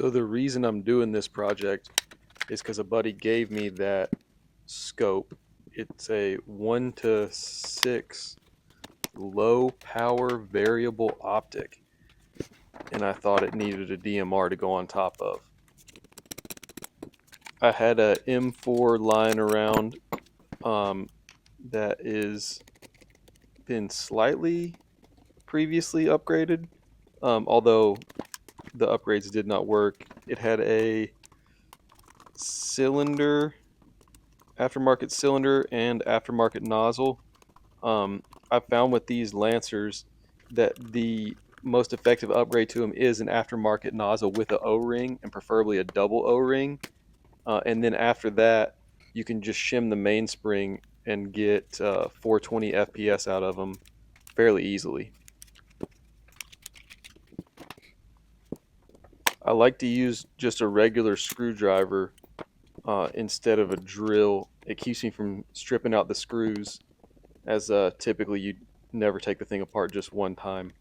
So the reason I'm doing this project is because a buddy gave me that scope. It's a 1:6 low power variable optic, and I thought it needed a DMR to go on top of. I had a M4 lying around that is been slightly previously upgraded, although the upgrades did not work. It had a cylinder, aftermarket cylinder, and aftermarket nozzle. I found with these Lancers that the most effective upgrade to them is an aftermarket nozzle with an O-ring, and preferably a double O-ring. And then after that, you can just shim the mainspring and get 420 FPS out of them fairly easily. I like to use just a regular screwdriver instead of a drill. It keeps me from stripping out the screws, as typically you never take the thing apart just one time.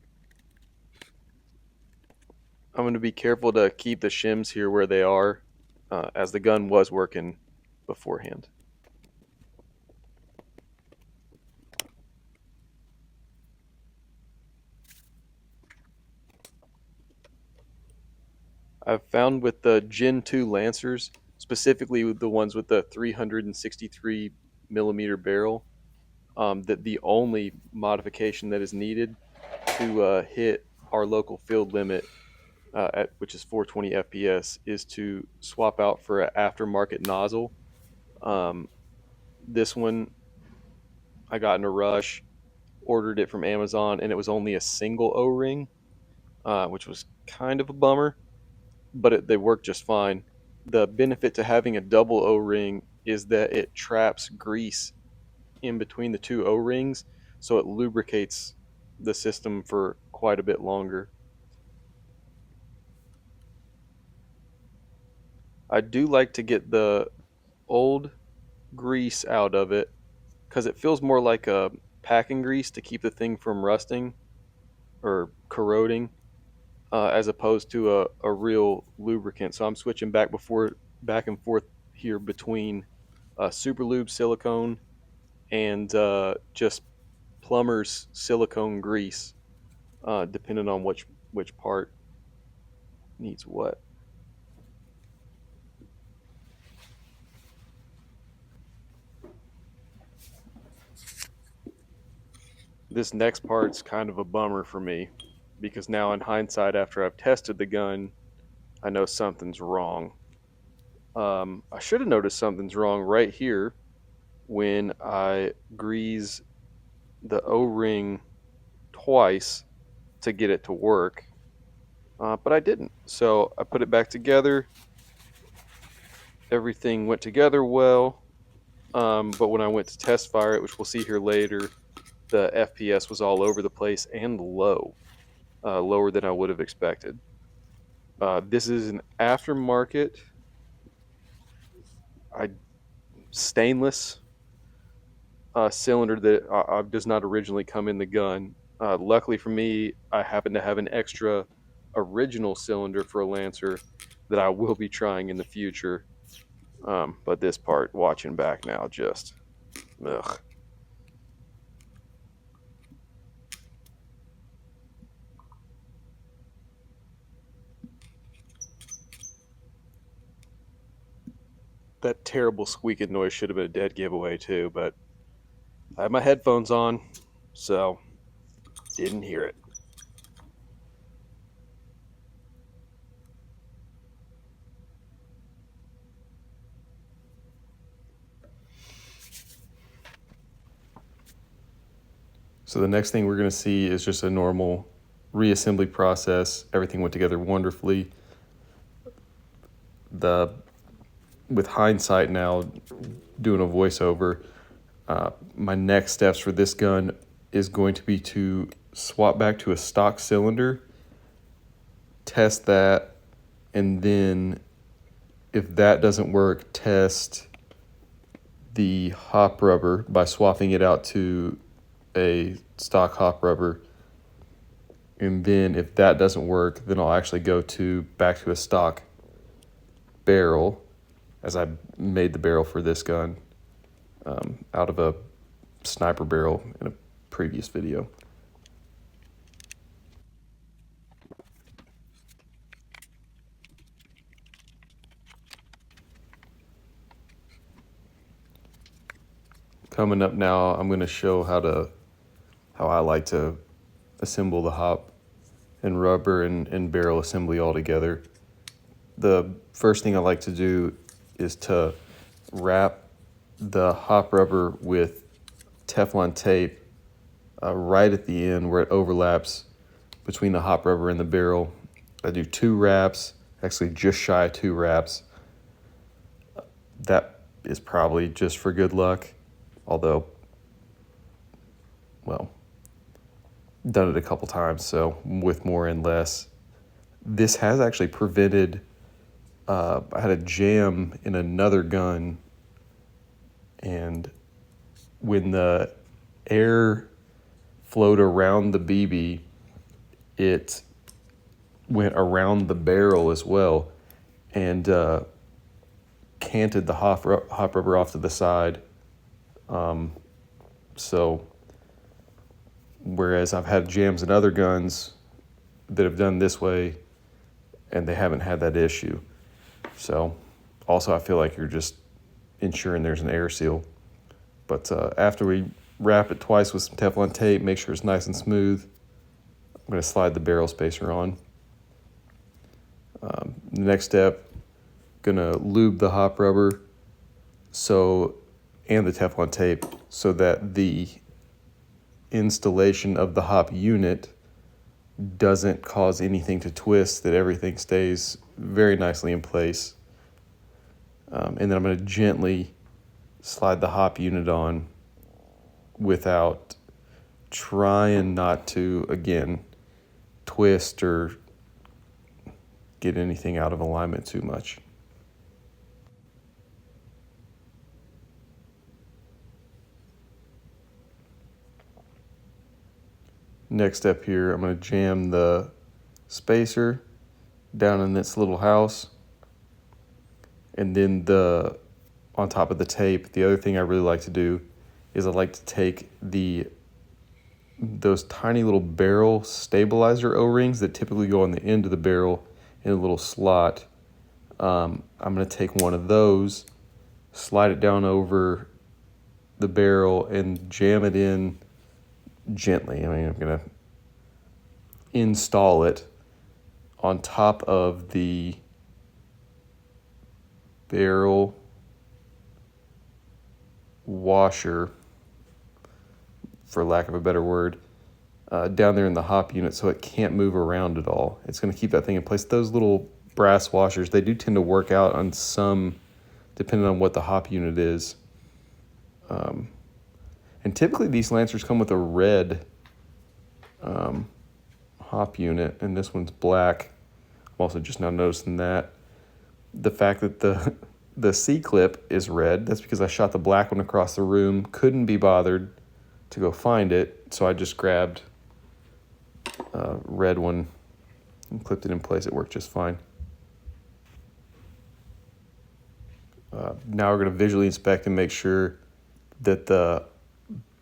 I'm going to be careful to keep the shims here where they are, as the gun was working beforehand. I've found with the Gen 2 Lancers, specifically with the ones with the 363 millimeter barrel, that the only modification that is needed to hit our local field limit, which is 420 FPS, is to swap out for an aftermarket nozzle. This one I got in a rush, ordered it from Amazon, and it was only a single O-ring, which was kind of a bummer, but they work just fine. The benefit to having a double O-ring is that it traps grease in between the two O-rings, so it lubricates the system for quite a bit longer. I do like to get the old grease out of it because it feels more like a packing grease to keep the thing from rusting or corroding, as opposed to a real lubricant. So I'm switching back and forth here between super lube silicone and just plumber's silicone grease, depending on which part needs what. This next part's kind of a bummer for me, because now in hindsight, after I've tested the gun, I know something's wrong. I should have noticed something's wrong right here when I grease the O-ring twice to get it to work, but I didn't. So I put it back together. Everything went together well, but when I went to test fire it, which we'll see here later, the FPS was all over the place and low, lower than I would have expected. This is an aftermarket stainless cylinder that does not originally come in the gun. Luckily for me, I happen to have an extra original cylinder for a Lancer that I will be trying in the future. But this part, watching back now, just ugh. That terrible squeaking noise should have been a dead giveaway too, but I had my headphones on, so didn't hear it. So the next thing we're going to see is just a normal reassembly process. Everything went together wonderfully. With hindsight now, doing a voiceover, my next steps for this gun is going to be to swap back to a stock cylinder, test that, and then if that doesn't work, test the hop rubber by swapping it out to a stock hop rubber. And then if that doesn't work, then I'll actually go back to a stock barrel, as I made the barrel for this gun, out of a sniper barrel in a previous video. Coming up now, I'm going to show how I like to assemble the hop and rubber and barrel assembly all together. The first thing I like to do is to wrap the hop rubber with Teflon tape right at the end where it overlaps between the hop rubber and the barrel. I do 2 wraps, actually just shy of 2 wraps. That is probably just for good luck, although, well, done it a couple times, so with more and less. This has actually prevented, I had a jam in another gun, and when the air flowed around the BB, it went around the barrel as well and canted the hop rubber off to the side. So whereas I've had jams in other guns that have done this way and they haven't had that issue. So also I feel like you're just ensuring there's an air seal. But after we wrap it twice with some Teflon tape, make sure it's nice and smooth, I'm going to slide the barrel spacer on. The next step, going to lube the hop rubber and the Teflon tape so that the installation of the hop unit doesn't cause anything to twist, that everything stays very nicely in place. And then I'm going to gently slide the hop unit on without trying not to, again, twist or get anything out of alignment too much. Next step here, I'm going to jam the spacer down in this little house. And then on top of the tape, the other thing I really like to do is I like to take those tiny little barrel stabilizer O-rings that typically go on the end of the barrel in a little slot. I'm going to take one of those, slide it down over the barrel, and jam it in gently. I'm going to install it on top of the barrel washer, for lack of a better word, down there in the hop unit so it can't move around at all. It's going to keep that thing in place. Those little brass washers, they do tend to work out on some, depending on what the hop unit is. And typically these Lancers come with a red hop unit, and this one's black. I'm also just now noticing that. The fact that the C-clip is red, that's because I shot the black one across the room, couldn't be bothered to go find it, so I just grabbed a red one and clipped it in place. It worked just fine. Now we're going to visually inspect and make sure that the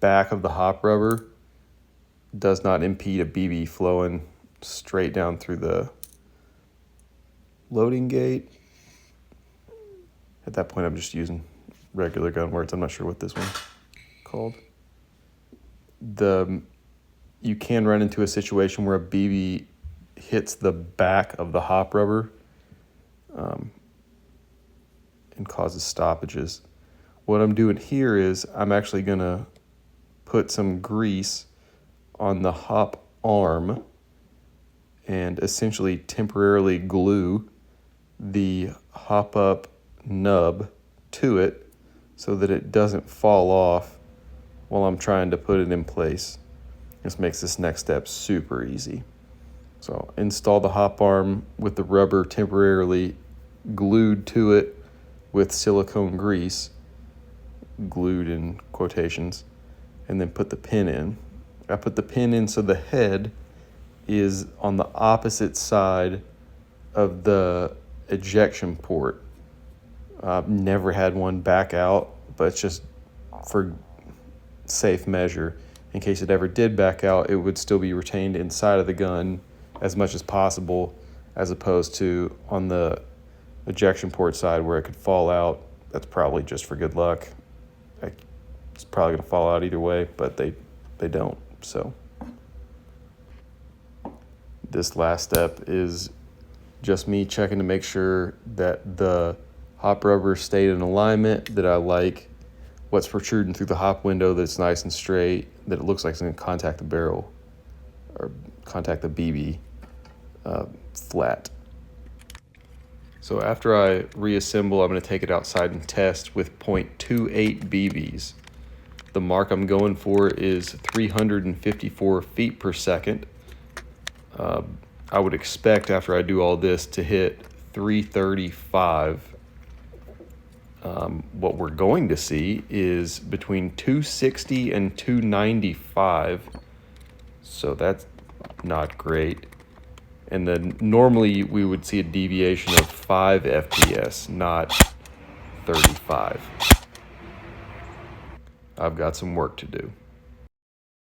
back of the hop rubber does not impede a BB flowing straight down through the loading gate. At that point, I'm just using regular gun words. I'm not sure what this one's called. You can run into a situation where a BB hits the back of the hop rubber and causes stoppages. What I'm doing here is I'm actually going to put some grease on the hop arm and essentially temporarily glue the hop up nub to it so that it doesn't fall off while I'm trying to put it in place. This makes this next step super easy. So install the hop arm with the rubber temporarily glued to it with silicone grease, glued in quotations, and then put the pin in. I put the pin in so the head is on the opposite side of the ejection port. Never had one back out, but it's just for safe measure. In case it ever did back out, it would still be retained inside of the gun as much as possible, as opposed to on the ejection port side where it could fall out. That's probably just for good luck. It's probably going to fall out either way, but they don't. So this last step is just me checking to make sure that the hop rubber stayed in alignment, that I like what's protruding through the hop window, that it's nice and straight, that it looks like it's going to contact the barrel or contact the BB flat. So after I reassemble, I'm going to take it outside and test with .28 BBs. The mark I'm going for is 354 feet per second. I would expect after I do all this to hit 335. What we're going to see is between 260 and 295. So that's not great. And then normally we would see a deviation of 5 FPS, not 35. I've got some work to do.